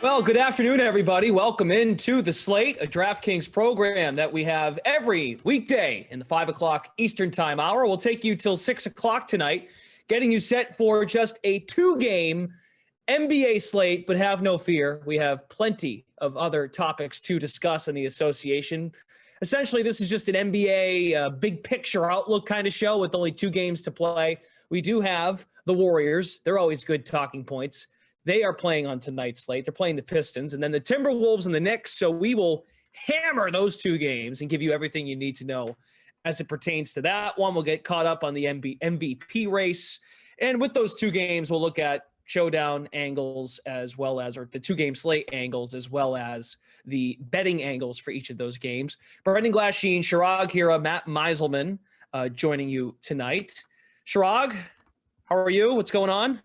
Well, good afternoon, everybody. Welcome into the Slate, a DraftKings program that we have every weekday in the 5 o'clock Eastern time hour. We'll take you till 6 o'clock tonight, getting you set for just a 2-game NBA slate, but have no fear. We have plenty of other topics to discuss in the association. Essentially, this is just an NBA big picture outlook kind of show with only 2 games to play. We do have the Warriors. They're always good talking points. They are playing on tonight's slate. They're playing the Pistons and then the Timberwolves and the Knicks. So we will hammer those 2 games and give you everything you need to know as it pertains to that one. We'll get caught up on the MVP race. And with those 2 games, we'll look at showdown angles as well as, or the 2-game slate angles, as well as the betting angles for each of those games. Brendan Glasheen, Shirag Hira, Matt Meiselman joining you tonight. Shirag, how are you? What's going on?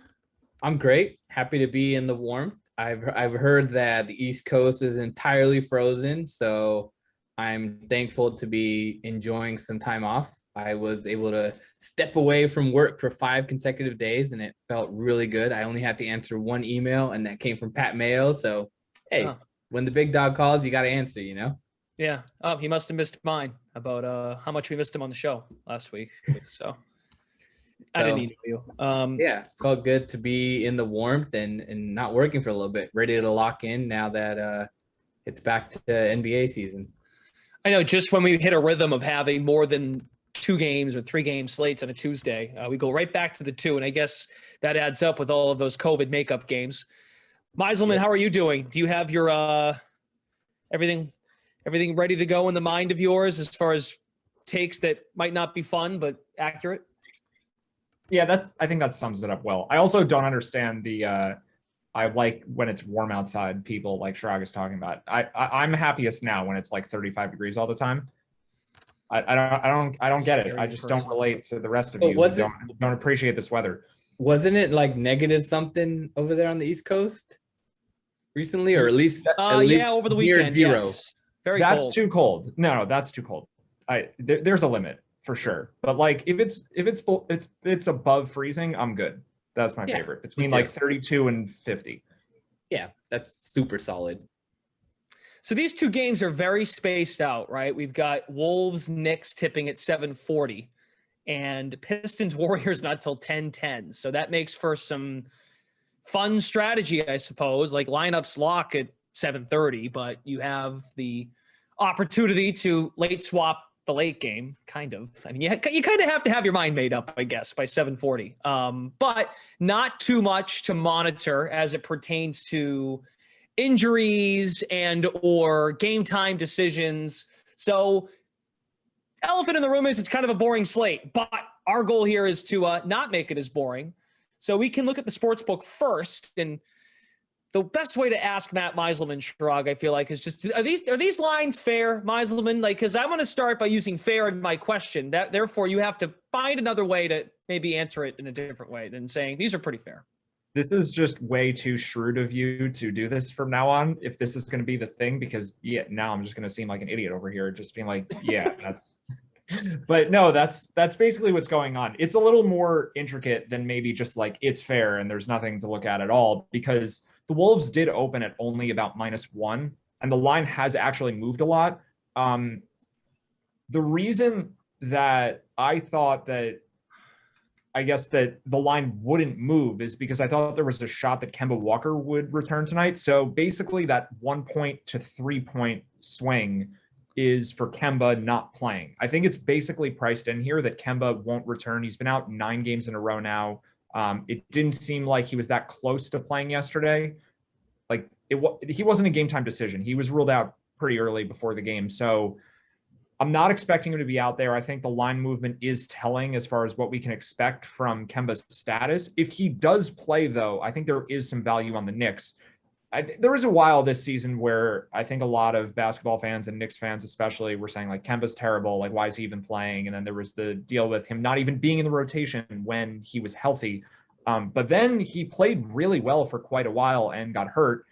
I'm great. Happy to be in the warmth. I've heard that the East Coast is entirely frozen, so I'm thankful to be enjoying some time off. I was able to step away from work for 5 consecutive days, and it felt really good. I only had to answer 1 email, and that came from Pat Mayo. So, hey, when the big dog calls, you got to answer, you know? Yeah. Oh, he must have missed mine about how much we missed him on the show last week. So I didn't email you. Yeah, felt good to be in the warmth and not working for a little bit, ready to lock in now that it's back to NBA season. I know, just when we hit a rhythm of having more than 2 games or 3-game slates on a Tuesday, we go right back to the 2, and I guess that adds up with all of those COVID makeup games. Meiselman, how are you doing? Do you have your everything ready to go in the mind of yours as far as takes that might not be fun but accurate? Yeah, I think that sums it up well. I also don't understand I like when it's warm outside, people like Shirag is talking about. I'm happiest now when it's like 35 degrees all the time. I don't get it. I just don't relate to the rest of you who don't appreciate this weather. Wasn't it like negative something over there on the East Coast recently, or at least yeah, over the weekend? Yes. Very cold. That's too cold. No, that's too cold. There's a limit for sure. But like if it's above freezing, I'm good. That's my favorite. Between like 32 and 50. Yeah, that's super solid. So these 2 games are very spaced out, right? We've got Wolves Knicks tipping at 7:40 and Pistons Warriors not till 10:10. So that makes for some fun strategy, I suppose. Like lineups lock at 7:30, but you have the opportunity to late swap the late game, kind of. I mean, you kind of have to have your mind made up, I guess, by 7:40. But not too much to monitor as it pertains to injuries and or game time decisions. So elephant in the room is it's kind of a boring slate, but our goal here is to not make it as boring. So we can look at the sports book first, and the best way to ask Matt Meiselman, Shirag, I feel like, is just, are these lines fair, Meiselman? Like, because I want to start by using fair in my question. Therefore, you have to find another way to maybe answer it in a different way than saying these are pretty fair. This is just way too shrewd of you to do this from now on, if this is going to be the thing, because now I'm just going to seem like an idiot over here, just being like, yeah, that's. But no, that's basically what's going on. It's a little more intricate than maybe just like it's fair and there's nothing to look at all, because the Wolves did open at only about -1, and the line has actually moved a lot. The reason that I thought that I guess that the line wouldn't move is because I thought there was a shot that Kemba Walker would return tonight. So basically that 1-point to 3-point swing is for Kemba not playing. I think it's basically priced in here that Kemba won't return. He's been out 9 games in a row now. It didn't seem like he was that close to playing yesterday. Like he wasn't a game time decision. He was ruled out pretty early before the game. So I'm not expecting him to be out there. I think the line movement is telling as far as what we can expect from Kemba's status. If he does play, though, I think there is some value on the Knicks. There was a while this season where I think a lot of basketball fans and Knicks fans especially were saying, like, Kemba's terrible. Like, why is he even playing? And then there was the deal with him not even being in the rotation when he was healthy. But then he played really well for quite a while and got hurt.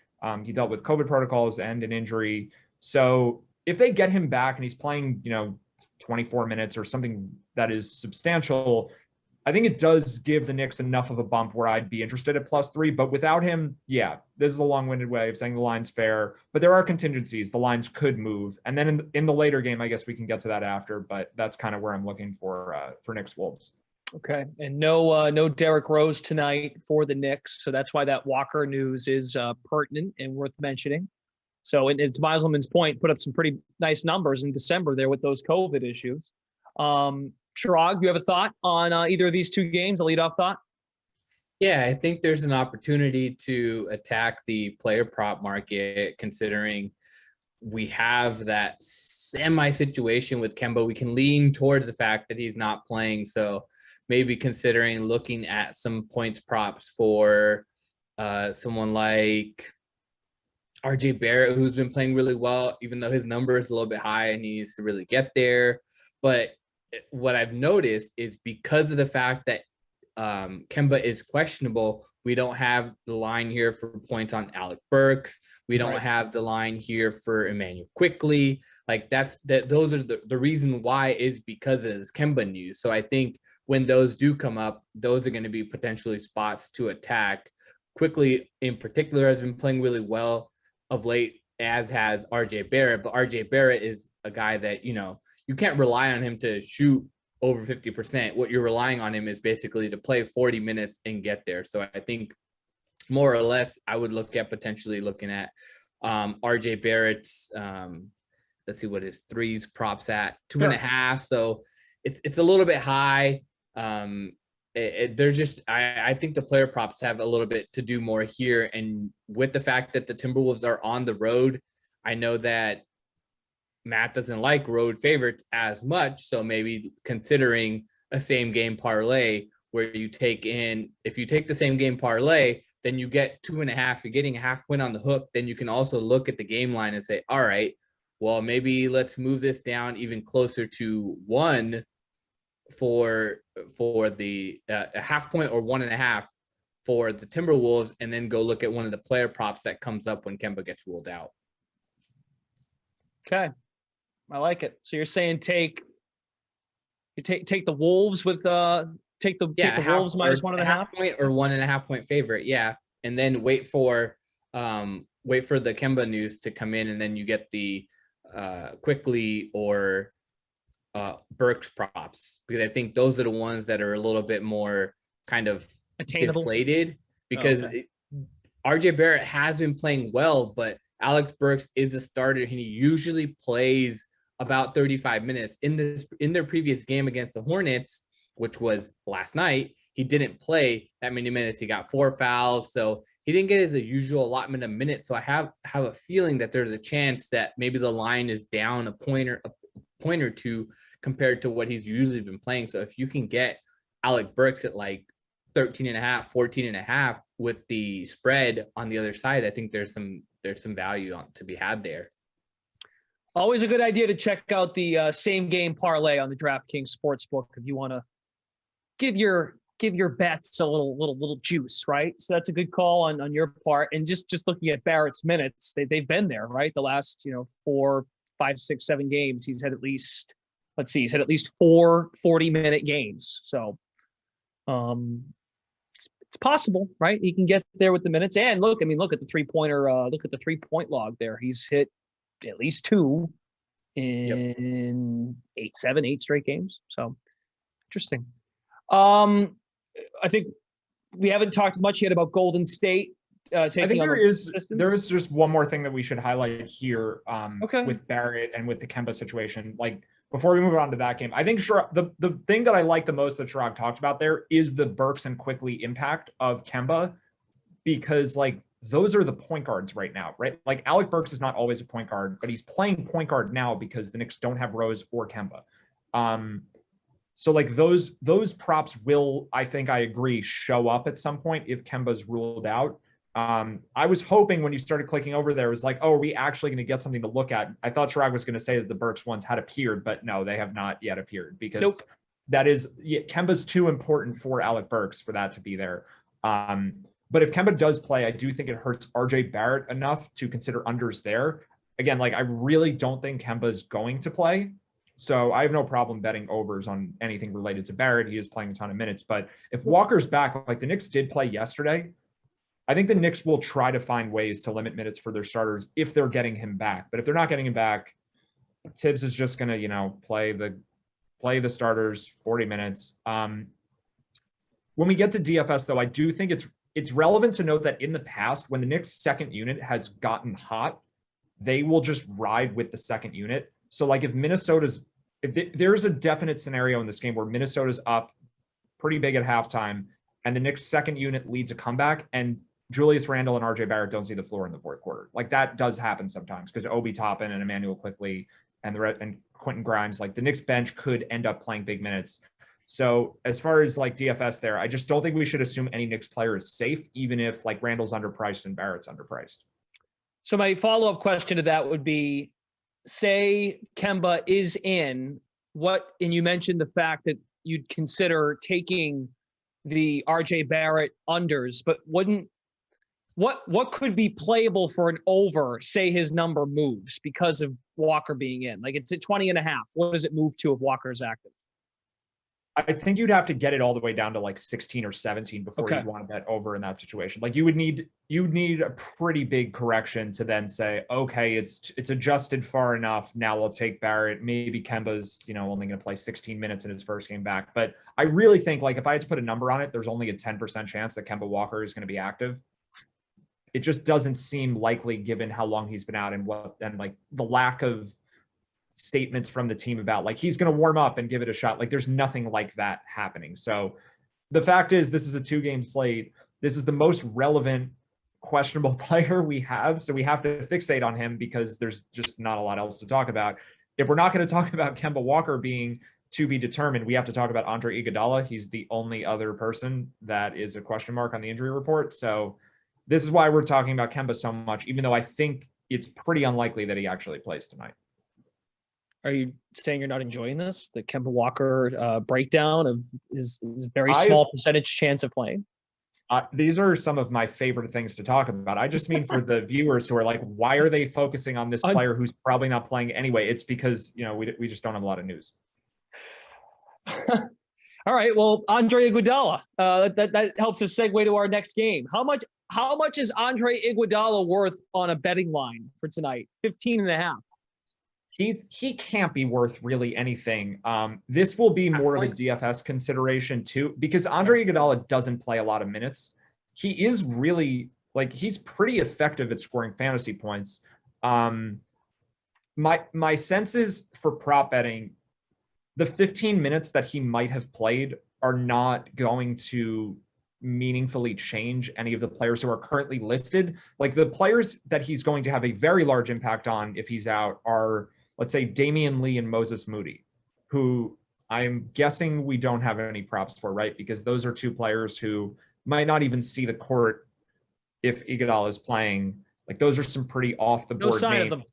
He dealt with COVID protocols and an injury. So if they get him back and he's playing, 24 minutes or something that is substantial, I think it does give the Knicks enough of a bump where I'd be interested at +3, but without him, yeah, this is a long-winded way of saying the line's fair, but there are contingencies. The lines could move. And then in the later game, I guess we can get to that after, but that's kind of where I'm looking for Knicks Wolves. Okay. And no Derrick Rose tonight for the Knicks. So that's why that Walker news is pertinent and worth mentioning. So, and as to Meiselman's point, put up some pretty nice numbers in December there with those COVID issues. Chirag, do you have a thought on either of these two games, a leadoff thought? Yeah, I think there's an opportunity to attack the player prop market, considering we have that semi situation with Kemba. We can lean towards the fact that he's not playing. So maybe considering looking at some points props for someone like RJ Barrett, who's been playing really well, even though his number is a little bit high and he needs to really get there. But what I've noticed is because of the fact that Kemba is questionable, we don't have the line here for points on ALEC BURKS. We don't have the line here for Emmanuel Quickly. Like those are the reason why is because of this Kemba news. So I think when those do come up, those are going to be potentially spots to attack. Quickly in particular has been playing really well of late, as has RJ Barrett. But RJ Barrett is a guy that, you can't rely on him to shoot over 50%. What you're relying on him is basically to play 40 minutes and get there. So I think more or less I would look at potentially looking at RJ Barrett's, let's see what his threes props at 2.5. So it's a little bit high. They're just, I think the player props have a little bit to do more here. And with the fact that the Timberwolves are on the road, I know that Matt doesn't like road favorites as much. So maybe considering a same game parlay where you take in, if you take the same game parlay, then you get 2.5, you're getting a half win on the hook. Then you can also look at the game line and say, all right, well, maybe let's move this down even closer to 1 for the a half point or 1.5 for the Timberwolves, and then go look at one of the player props that comes up when Kemba gets ruled out. Okay. I like it. So you're saying take the Wolves with take the Wolves minus 1.5 point or 1.5 point favorite. Yeah. And then wait for the Kemba news to come in, and then you get the Quickly or BURKS props, because I think those are the ones that are a little bit more kind of attainable, deflated, because RJ Barrett has been playing well, but ALEC BURKS is a starter and he usually plays about 35 minutes. In their previous game against the Hornets, which was last night, he didn't play that many minutes. He got 4 fouls, so he didn't get his usual allotment of minutes. So I have a feeling that there's a chance that maybe the line is down a point or two compared to what he's usually been playing. So if you can get ALEC BURKS at like 13.5, 14.5 with the spread on the other side, I think there's some value to be had there. Always a good idea to check out the same game parlay on the DraftKings Sportsbook if you want to give your bets a little juice, right? So that's a good call on your part. And just looking at Barrett's minutes, they've been there, right? The last 4, 5, 6, 7 games, he's had at least 4 40-minute games. So it's possible, right? He can get there with the minutes. And look at the 3-pointer, look at the 3-point log there. He's hit at least 2 in 8 straight games. So interesting. I think we haven't talked much yet about Golden State. I think there is just one more thing that we should highlight here with Barrett and with the Kemba situation. Like, before we move on to that game, I think the thing that I like the most that Chirag talked about there is the BURKS and Quickly impact of Kemba, because like those are the point guards right now, right? Like ALEC BURKS is not always a point guard, but he's playing point guard now because the Knicks don't have Rose or Kemba. So like those props will, I think I agree, show up at some point if Kemba's ruled out. I was hoping when you started clicking over there, it was like, oh, are we actually going to get something to look at? I thought Chirag was going to say that the BURKS ones had appeared, but no, they have not yet appeared, because Kemba's too important for ALEC BURKS for that to be there. But if Kemba does play, I do think it hurts RJ Barrett enough to consider unders there. Again, like I really don't think Kemba's going to play. So I have no problem betting overs on anything related to Barrett. He is playing a ton of minutes. But if Walker's back, like the Knicks did play yesterday, I think the Knicks will try to find ways to limit minutes for their starters if they're getting him back. But if they're not getting him back, Tibbs is just going to, you know, play the starters 40 minutes. When we get to DFS, though, I do think it's relevant to note that in the past, when the Knicks' second unit has gotten hot, they will just ride with the second unit. So like if there's a definite scenario in this game where Minnesota's up pretty big at halftime and the Knicks' second unit leads a comeback and Julius Randle and RJ Barrett don't see the floor in the fourth quarter. Like that does happen sometimes because Obi Toppin and Emmanuel Quickley and Quentin Grimes, like the Knicks bench could end up playing big minutes. So as far as like DFS there, I just don't think we should assume any Knicks player is safe, even if like Randle's underpriced and Barrett's underpriced. So my follow-up question to that would be, say Kemba is in, and you mentioned the fact that you'd consider taking the RJ Barrett unders, but what could be playable for an over, say his number moves because of Walker being in? Like it's at 20.5. What does it move to if Walker is active? I think you'd have to get it all the way down to like 16 or 17 before you'd want to bet over in that situation. Like you'd need a pretty big correction to then say, okay, it's adjusted far enough. Now I'll take Barrett. Maybe Kemba's, you know, only going to play 16 minutes in his first game back. But I really think like if I had to put a number on it, there's only a 10% chance that Kemba Walker is going to be active. It just doesn't seem likely given how long he's been out and like the lack of statements from the team about like he's going to warm up and give it a shot. Like there's nothing like that happening. So the fact is this is a 2-game slate. This is the most relevant questionable player we have. So we have to fixate on him because there's just not a lot else to talk about. If we're not going to talk about Kemba Walker being to be determined, we have to talk about Andre Iguodala. He's the only other person that is a question mark on the injury report. So this is why we're talking about Kemba so much, even though I think it's pretty unlikely that he actually plays tonight. Are you saying you're not enjoying this? The Kemba Walker breakdown of his very small percentage chance of playing? These are some of my favorite things to talk about. I just mean for the viewers who are like, why are they focusing on this player who's probably not playing anyway? It's because, you know, we just don't have a lot of news. All right. Well, Andre Iguodala, that helps us segue to our next game. How much is Andre Iguodala worth on a betting line for tonight? 15.5. He can't be worth really anything. This will be more of a DFS consideration too, because Andre Iguodala doesn't play a lot of minutes. He is really like he's pretty effective at scoring fantasy points. My sense is for prop betting, the 15 minutes that he might have played are not going to meaningfully change any of the players who are currently listed. Like the players that he's going to have a very large impact on if he's out are, let's say, Damian Lee and Moses Moody, who I'm guessing we don't have any props for, right? Because those are two players who might not even see the court if Iguodala is playing. Like those are some pretty off the board No sign names. of them.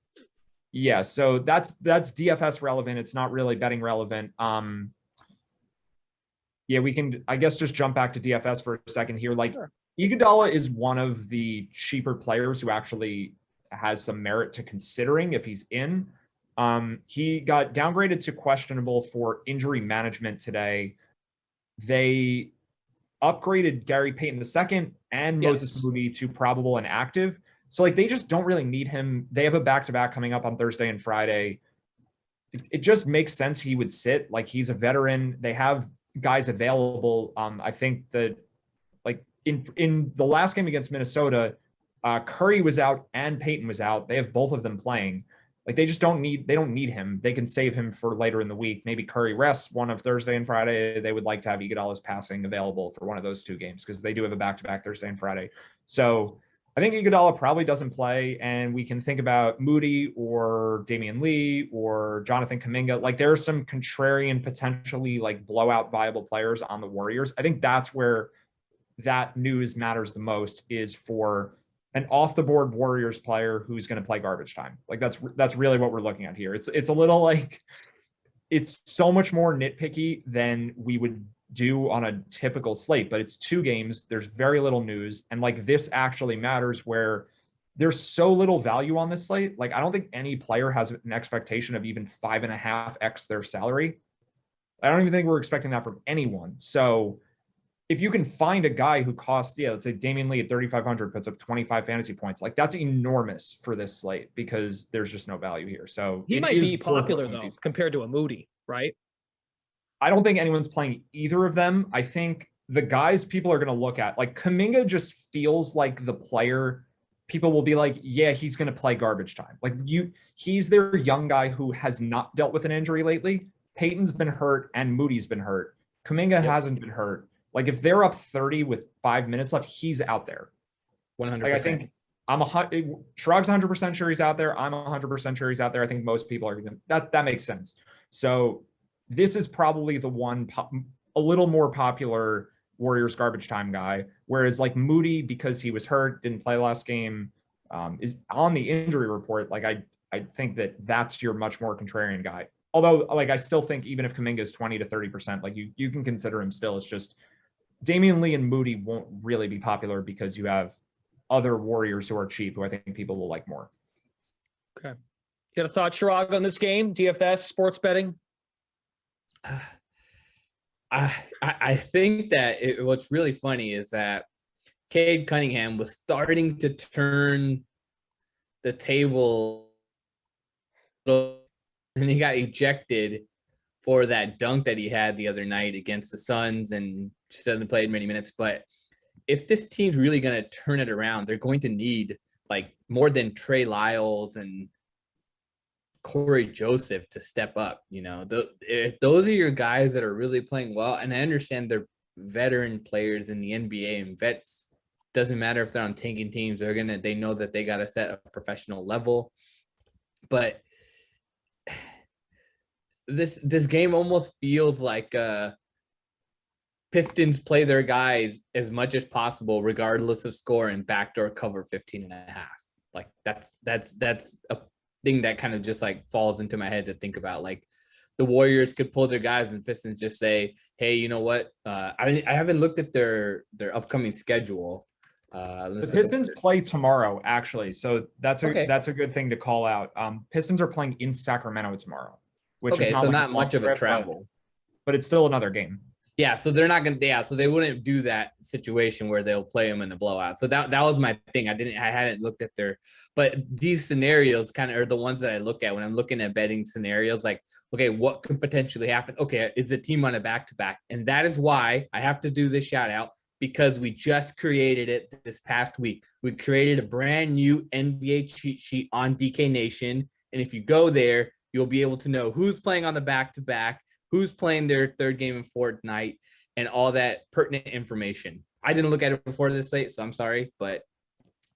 Yeah, so that's DFS relevant. It's not really betting relevant. Yeah, we can, I guess, just jump back to DFS for a second here. Like, sure. Iguodala is one of the cheaper players who actually has some merit to considering if he's in. He got downgraded to questionable for injury management today. They upgraded Gary Payton II and Moses Moody to probable and active. So, like, they just don't really need him. They have a back-to-back coming up on Thursday and Friday. It just makes sense he would sit. Like, he's a veteran. They have guys available. I think that, like, in the last game against Minnesota, Curry was out and Payton was out. They have both of them playing. Like, they don't need him. They can save him for later in the week. Maybe Curry rests one of Thursday and Friday. They would like to have Iguodala's passing available for one of those two games because they do have a back-to-back Thursday and Friday. So I think Iguodala probably doesn't play, and we can think about Moody or Damian Lee or Jonathan Kuminga. Like, there are some contrarian, potentially like blowout viable players on the Warriors. I think that's where that news matters the most, is for an off-the-board Warriors player who's going to play garbage time. Like, that's really what we're looking at here. It's a little like, it's so much more nitpicky than we would do on a typical slate, but it's two games. There's very little news. And like, this actually matters, where there's so little value on this slate. Like, I don't think any player has an expectation of even 5.5x their salary. I don't even think we're expecting that from anyone. So if you can find a guy who costs, let's say Damian Lee at 3,500 puts up 25 fantasy points, like that's enormous for this slate because there's just no value here. So he might be popular though compared to a Moody, right? I don't think anyone's playing either of them. I think the guys people are going to look at, like Kuminga, just feels like the player people will be like, yeah, he's going to play garbage time. Like he's their young guy who has not dealt with an injury lately. Peyton's been hurt and Moody's been hurt. Kuminga hasn't been hurt. Like if they're up 30 with 5 minutes left, he's out there. 100%. Like I think Shrug's 100% sure he's out there. I'm 100% sure he's out there. I think most people are that makes sense. So this is probably the one a little more popular Warriors garbage time guy. Whereas like Moody, because he was hurt, didn't play last game, is on the injury report. Like I think that's your much more contrarian guy. Although like I still think even if Kuminga is 20 to 30%, like you can consider him still. It's just Damian Lee and Moody won't really be popular because you have other Warriors who are cheap, who I think people will like more. Okay. You got a thought, Chirag, on this game? DFS, sports betting? I think that what's really funny is that CADE Cunningham was starting to turn the table, and he got ejected for that dunk that he had the other night against the Suns, and just hasn't played many minutes. But if this team's really going to turn it around, they're going to need like more than Trey Lyles and Corey Joseph to step up. If those are your guys that are really playing well, and I understand they're veteran players in the NBA, and vets, doesn't matter if they're on tanking teams, they know that they got to set a professional level. But this game almost feels like Pistons play their guys as much as possible, regardless of score, and backdoor cover 15.5. Like that's a thing that kind of just like falls into my head to think about. Like the Warriors could pull their guys and Pistons just say, hey, you know what? I haven't looked at their upcoming schedule. The Pistons play tomorrow, actually. So that's a good thing to call out. Pistons are playing in Sacramento tomorrow, which is not much of a travel, but it's still another game. Yeah, so they're not going to. So they wouldn't do that situation where they'll play them in a blowout. So that was my thing. I hadn't looked at but these scenarios kind of are the ones that I look at when I'm looking at betting scenarios. Like, okay, what could potentially happen? Okay, is the team on a back-to-back? And that is why I have to do this shout out, because we just created it this past week. We created a brand new NBA cheat sheet on DK Nation, and if you go there, you'll be able to know who's playing on the back-to-back, who's playing their third game in Fortnite, and all that pertinent information. I didn't look at it before this late, so I'm sorry, but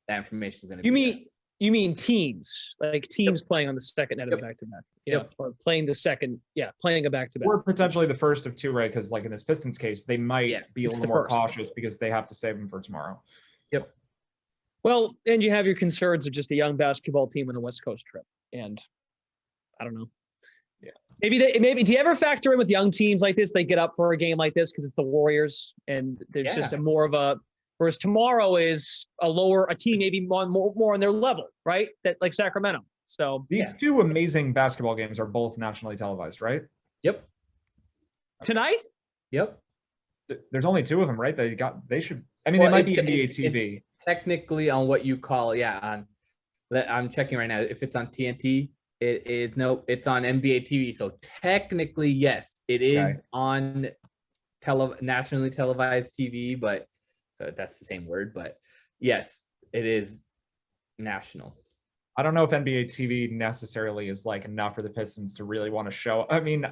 that information is going to be You mean teams, like teams playing on the second night of the back-to-back. Or playing the second, playing a back-to-back. Or potentially the first of two, right? Because like in this Pistons case, they might be a little more cautious because they have to save them for tomorrow. Yep. Well, and you have your concerns of just a young basketball team on a West Coast trip. And I don't know. Maybe do you ever factor in with young teams like this, they get up for a game like this because it's the Warriors and there's just a more of a, whereas tomorrow is a team maybe more on their level, right? That like Sacramento. So these two amazing basketball games are both nationally televised, right? Yep. Tonight? Yep. There's only two of them, right? They should. I mean, they might be NBA TV. It's technically on what you call, I'm checking right now. If it's on TNT, it's on NBA TV. So technically, yes, it is on nationally televised TV, but so that's the same word, but yes, it is national. I don't know if NBA TV necessarily is like enough for the Pistons to really want to show. I mean,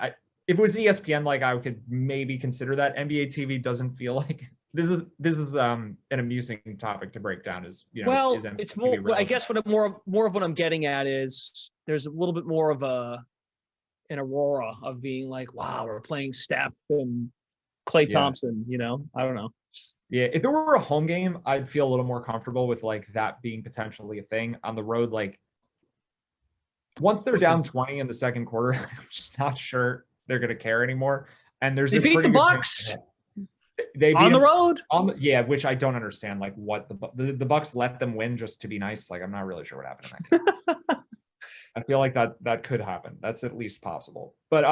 if it was ESPN, like I could maybe consider that. NBA TV doesn't feel like this is an amusing topic to break down. Well, it's more. I guess what more of what I'm getting at is there's a little bit more of an aurora of being like, wow, we're playing Steph and Klay Thompson. I don't know. Yeah, if it were a home game, I'd feel a little more comfortable with like that being potentially a thing. On the road, like once they're down 20 in the second quarter, I'm just not sure they're going to care anymore. And they beat the BURKS. they on the road. Yeah, which I don't understand. Like what the Bucks let them win just to be nice. Like I'm not really sure what happened in that game. I feel like that could happen. That's at least possible. But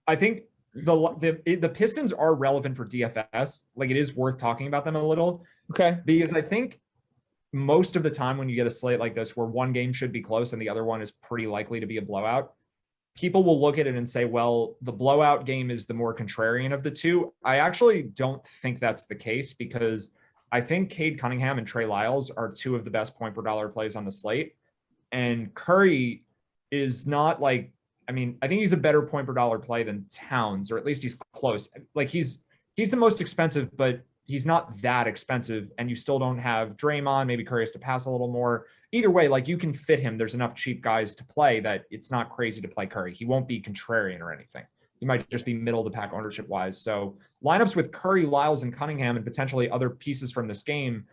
I think the Pistons are relevant for DFS. Like it is worth talking about them a little. Okay. Because I think most of the time when you get a slate like this where one game should be close and the other one is pretty likely to be a blowout, people will look at it and say, well, the blowout game is the more contrarian of the two. I actually don't think that's the case because I think CADE Cunningham and Trey Lyles are two of the best point per dollar plays on the slate. And Curry is not like, I mean, I think he's a better point per dollar play than Towns, or at least he's close. Like he's the most expensive, but he's not that expensive. And you still don't have Draymond. Maybe Curry has to pass a little more. Either way, like you can fit him. There's enough cheap guys to play that it's not crazy to play Curry. He won't be contrarian or anything. He might just be middle of the pack ownership wise. So lineups with Curry, Lyles, and Cunningham, and potentially other pieces from this game,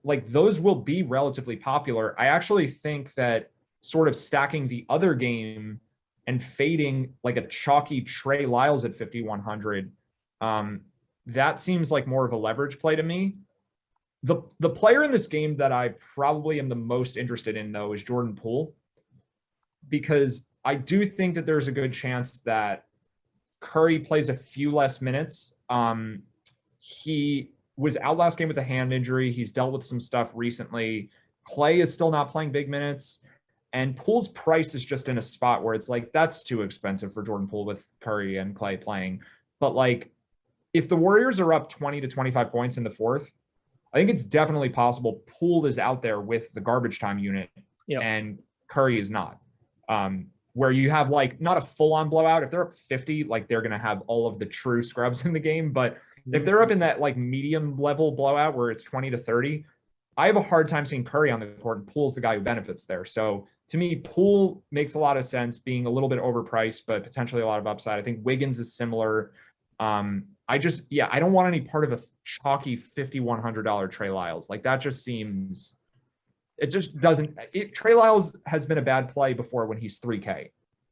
like those will be relatively popular. I actually think that sort of stacking the other game and fading like a chalky Trey Lyles at 5,100, that seems like more of a leverage play to me. The player in this game that I probably am the most interested in, though, is Jordan Poole, because I do think that there's a good chance that Curry plays a few less minutes. He was out last game with a hand injury. He's dealt with some stuff recently. Clay is still not playing big minutes. And Poole's price is just in a spot where it's like, that's too expensive for Jordan Poole with Curry and Clay playing. But like, if the Warriors are up 20 to 25 points in the fourth, I think it's definitely possible Poole is out there with the garbage time unit and Curry is not. Where you have like not a full-on blowout. If they're up 50, like they're going to have all of the true scrubs in the game. But if they're up in that like medium level blowout where it's 20 to 30, I have a hard time seeing Curry on the court, and Poole's the guy who benefits there. So to me, Poole makes a lot of sense, being a little bit overpriced, but potentially a lot of upside. I think Wiggins is similar. I don't want any part of a chalky $5,100 Trey Lyles. Like that just seems, it just doesn't. Trey Lyles has been a bad play before when he's 3K.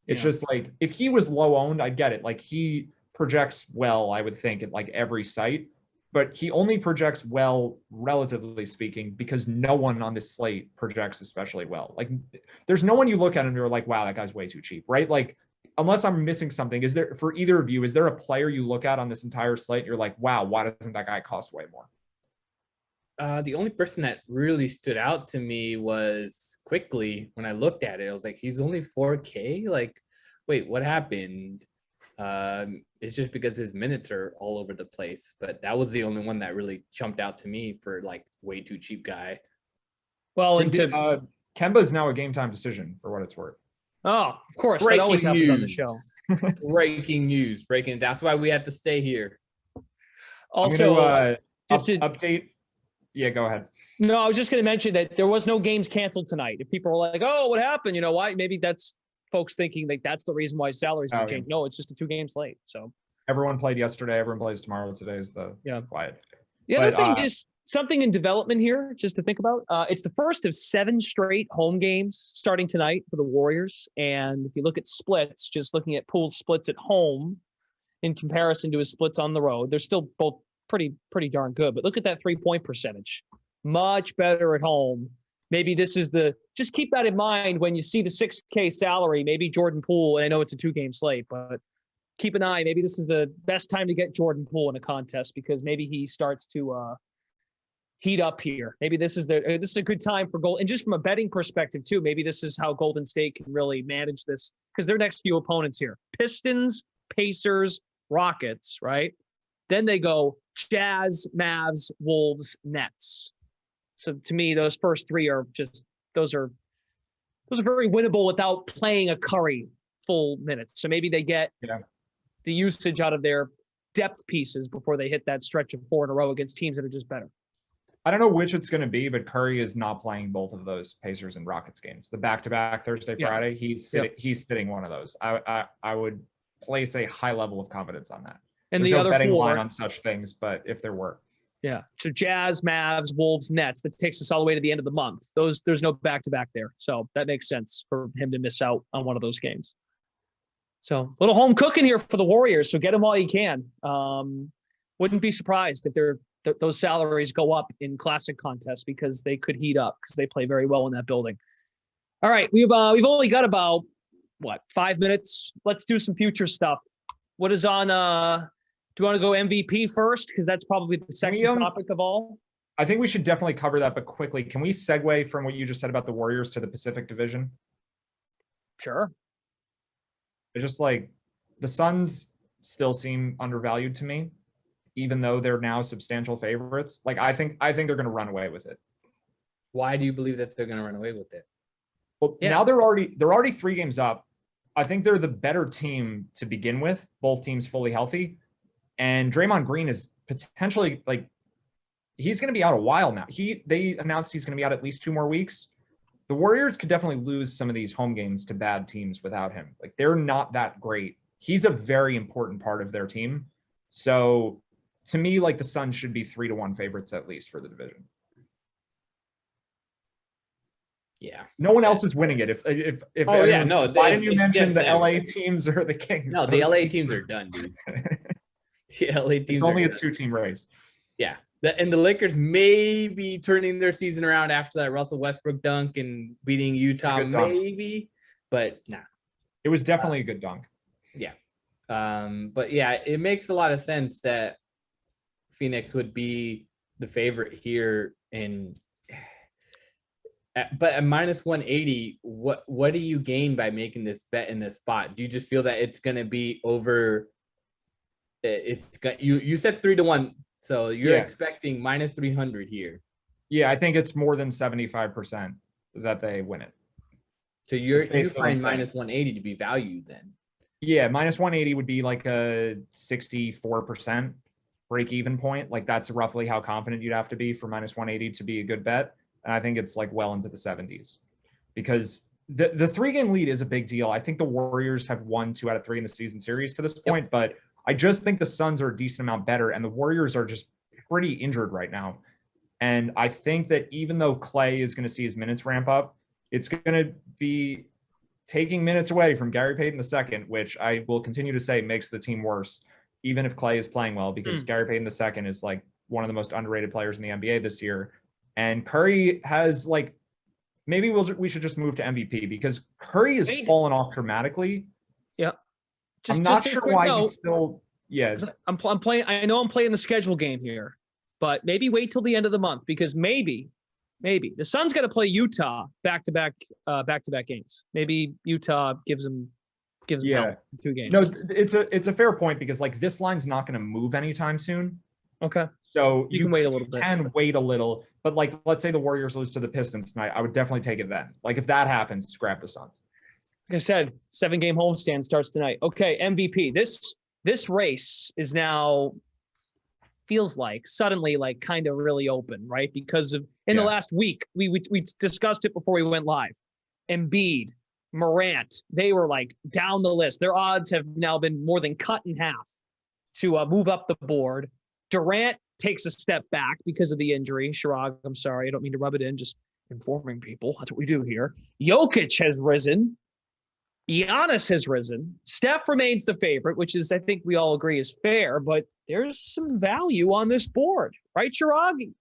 It's just like, if he was low owned, I get it. Like he projects well, I would think, at like every site, but he only projects well, relatively speaking, because no one on this slate projects especially well. Like there's no one you look at and you're like, wow, that guy's way too cheap, right? Like, unless I'm missing something, is there, for either of you, is there a player you look at on this entire slate, you're like, wow, why doesn't that guy cost way more? The only person that really stood out to me was Quickly. When I looked at it, I was like, he's only 4K? Like, wait, what happened? It's just because his minutes are all over the place. But that was the only one that really jumped out to me for like way too cheap guy. Well, Kemba is now a game time decision for what it's worth. Oh, of course. Breaking that always happens on the news. show. Breaking news. That's why we had to stay here. Also, just to update. Yeah, go ahead. No, I was just going to mention that there was no games canceled tonight. If people are like, oh, what happened? You know, why? Maybe that's folks thinking like that's the reason why salaries didn't change. No, it's just a 2-game slate. So everyone played yesterday. Everyone plays tomorrow. Today is the quiet. The other thing is something in development here, just to think about. It's the first of 7 straight home games starting tonight for the Warriors. And if you look at splits, just looking at Poole's splits at home in comparison to his splits on the road, they're still both pretty darn good. But look at that 3-point percentage. Much better at home. Maybe this is just keep that in mind when you see the 6K salary, maybe Jordan Poole, and I know it's a 2-game slate, but keep an eye. Maybe this is the best time to get Jordan Poole in a contest because maybe he starts to heat up here. Maybe this is a good time for Gold. And just from a betting perspective too, maybe this is how Golden State can really manage this because their next few opponents here, Pistons, Pacers, Rockets, right? Then they go Jazz, Mavs, Wolves, Nets. So to me, those first 3 are just, those are very winnable without playing a Curry full minutes. So maybe they get the usage out of their depth pieces before they hit that stretch of 4 in a row against teams that are just better. I don't know which it's going to be, but Curry is not playing both of those Pacers and Rockets games. The back-to-back Thursday, Friday, he's sitting one of those. I would place a high level of confidence on that. And There's the no other betting 4 line on such things, but if there were. Yeah. So Jazz, Mavs, Wolves, Nets, that takes us all the way to the end of the month. There's no back-to-back there. So that makes sense for him to miss out on one of those games. So a little home cooking here for the Warriors. So get them while you can. Wouldn't be surprised if those salaries go up in classic contests because they could heat up because they play very well in that building. All right, we've only got about 5 minutes. Let's do some future stuff. What is on? Do you want to go MVP first? Because that's probably the sexy topic of all. I think we should definitely cover that, but quickly, can we segue from what you just said about the Warriors to the Pacific Division? Sure. It's just like the Suns still seem undervalued to me, even though they're now substantial favorites. Like I think they're going to run away with it. Why do you believe that they're going to run away with it? Well, now they're already 3 games up. I think they're the better team to begin with. Both teams fully healthy, and Draymond Green is potentially he's going to be out a while now. They announced he's going to be out at least 2 more weeks. The Warriors could definitely lose some of these home games to bad teams without him. Like they're not that great. He's a very important part of their team. So to me, like the Suns should be 3-1 favorites at least for the division. Yeah. No one else is winning it. Why didn't you mention the LA teams or the Kings? No, the LA teams are done, dude. The LA teams it's only a 2-team race. Yeah. And the Lakers may be turning their season around after that Russell Westbrook dunk and beating Utah, maybe, but nah. It was definitely a good dunk. Yeah. But yeah, it makes a lot of sense that Phoenix would be the favorite here but at minus 180, what do you gain by making this bet in this spot? Do you just feel that it's going to be over? You said 3-1, so you're expecting minus 300 here. Yeah, I think it's more than 75% that they win it. So you find minus 180 to be valued then? Yeah, minus 180 would be like a 64% break even point. Like that's roughly how confident you'd have to be for minus 180 to be a good bet. And I think it's like well into the 70s because the 3-game lead is a big deal. I think the Warriors have won 2 out of 3 in the season series to this point, but I just think the Suns are a decent amount better and the Warriors are just pretty injured right now. And I think that even though Clay is going to see his minutes ramp up, it's going to be taking minutes away from Gary Payton II, which I will continue to say makes the team worse, even if Clay is playing well, because Gary Payton II is like one of the most underrated players in the NBA this year. And Curry has maybe we should just move to MVP because Curry has fallen off dramatically. Yeah. I'm not sure why he's still, I'm playing. I know I'm playing the schedule game here, but maybe wait till the end of the month because maybe the Suns got to play Utah back-to-back games. Maybe Utah gives them 2 games. No, it's a fair point because this line's not going to move anytime soon. Okay. So you can wait a little bit. Wait a little, but let's say the Warriors lose to the Pistons tonight, I would definitely take it then. If that happens, grab the Suns. Like I said, 7-game homestand starts tonight. Okay, MVP. This race is now feels like suddenly kind of really open, right? Because of the last week, we discussed it before we went live. Embiid, Morant, they were down the list. Their odds have now been more than cut in half to move up the board. Durant takes a step back because of the injury. Chirag, I'm sorry, I don't mean to rub it in, just informing people. That's what we do here. Jokic has risen. Giannis has risen. Steph remains the favorite, which is, I think we all agree, is fair, but there's some value on this board. Right, Chirag?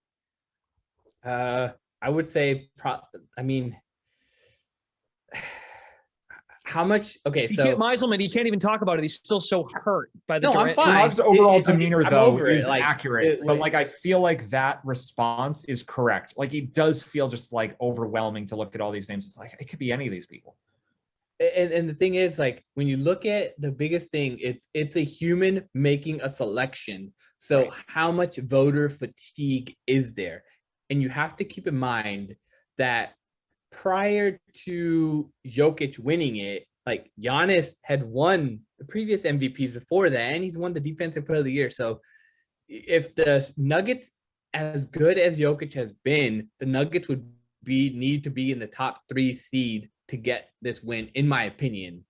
I would say, how much? Okay, so Meiselman, he can't even talk about it. He's still so hurt by the I'm fine. Rod's overall demeanor, though, is accurate. But I feel like that response is correct. He does feel just overwhelming to look at all these names. It's it could be any of these people. And the thing is, when you look at the biggest thing, it's a human making a selection. So how much voter fatigue is there? And you have to keep in mind that prior to Jokic winning it, Giannis had won the previous MVPs before that, and he's won the Defensive Player of the Year. So if the Nuggets, as good as Jokic has been, the Nuggets would need to be in the top 3 seed to get this win, in my opinion.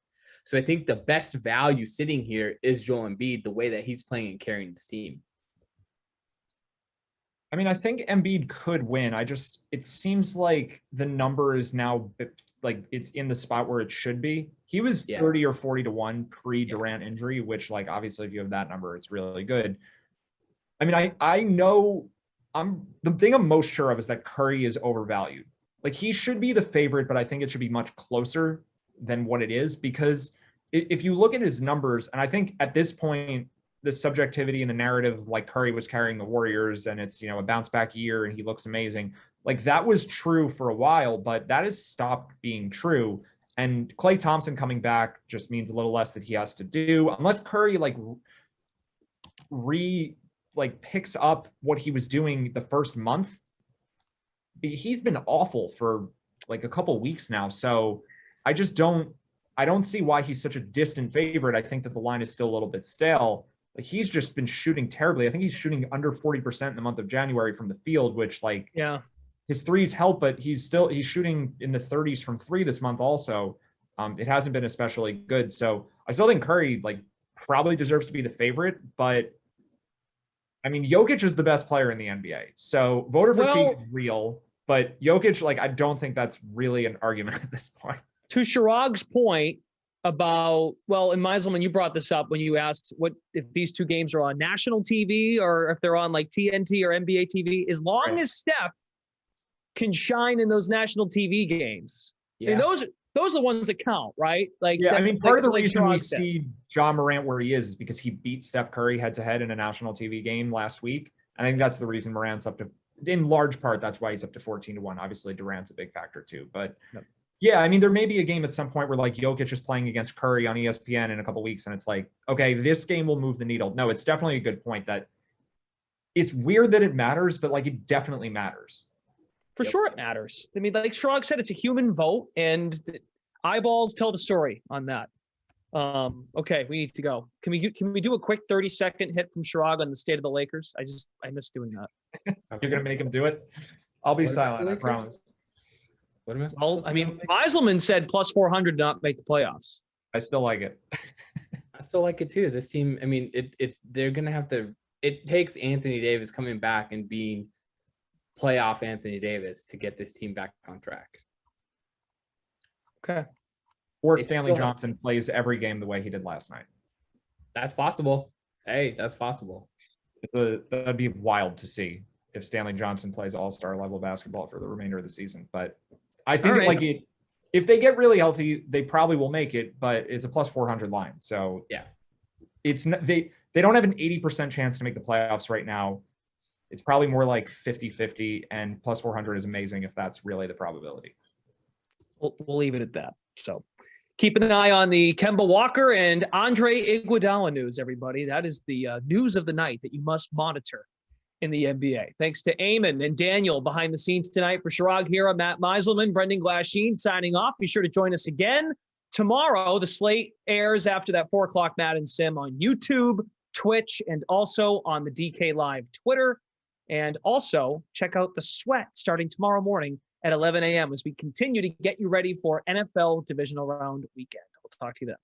So I think the best value sitting here is Joel Embiid, the way that he's playing and carrying this team. I think Embiid could win. It seems like the number is now it's in the spot where it should be. He was 30 or 40 to 1 pre-Durant injury, which obviously if you have that number, it's really good. I mean, I know the thing I'm most sure of is that Curry is overvalued. Like he should be the favorite, but I think it should be much closer than what it is, because if you look at his numbers, and I think at this point, the subjectivity and the narrative of like Curry was carrying the Warriors and it's, a bounce back year and he looks amazing. Like that was true for a while, but that has stopped being true. And Klay Thompson coming back just means a little less that he has to do, unless Curry picks up what he was doing the first month. He's been awful for like a couple weeks now. So I don't see why he's such a distant favorite. I think that the line is still a little bit stale. Like he's just been shooting terribly. I think he's shooting under 40% in the month of January from the field, which his threes help, but he's shooting in the 30s from three this month also. It hasn't been especially good. So I still think Curry probably deserves to be the favorite, but I mean, Jokic is the best player in the NBA. So voter fatigue is real, but Jokic, I don't think that's really an argument at this point. To Chirag's point about, and Meiselman, you brought this up when you asked what if these two games are on national TV or if they're on TNT or NBA TV, as long as Steph can shine in those national TV games. Yeah. I mean, those are the ones that count, right? Part of the reason we see John Morant where he is because he beat Steph Curry head to head in a national TV game last week. And I think that's the reason Morant's up to, in large part, that's why he's up to 14-1. Obviously Durant's a big factor too, but yeah, I mean, there may be a game at some point where Jokic is playing against Curry on ESPN in a couple weeks and it's okay, this game will move the needle. No, it's definitely a good point that it's weird that it matters, but it definitely matters. For sure it matters. I mean, like Chirag said, it's a human vote and eyeballs tell the story on that. Okay, we need to go. Can we do a quick 30-second hit from Chirag on the state of the Lakers? I miss doing that. You're going to make him do it? I'll be silent, I promise. Well, I mean, Meiselman said plus 400 to not make the playoffs. I still like it. I still like it too. This team, I mean, they're going to have to, it takes Anthony Davis coming back and being playoff Anthony Davis to get this team back on track. Okay. Or Stanley Johnson plays every game the way he did last night. That's possible. Hey, that's possible. That'd be wild to see if Stanley Johnson plays all-star level basketball for the remainder of the season. But I think if they get really healthy, they probably will make it, but it's a plus 400 line. So yeah, it's not, they don't have an 80% chance to make the playoffs right now. It's probably more like 50-50, and plus 400 is amazing if that's really the probability. We'll leave it at that. So keep an eye on the Kemba Walker and Andre Iguodala news, everybody. That is the news of the night that you must monitor in the NBA. Thanks to Eamon and Daniel behind the scenes tonight. For Chirag Hira, Matt Meiselman, Brendan Glasheen signing off. Be sure to join us again tomorrow. The slate airs after that 4 o'clock Matt and Sim on YouTube, Twitch, and also on the DK Live Twitter. And also check out The Sweat starting tomorrow morning at 11 a.m. as we continue to get you ready for NFL Divisional Round weekend. We'll talk to you then.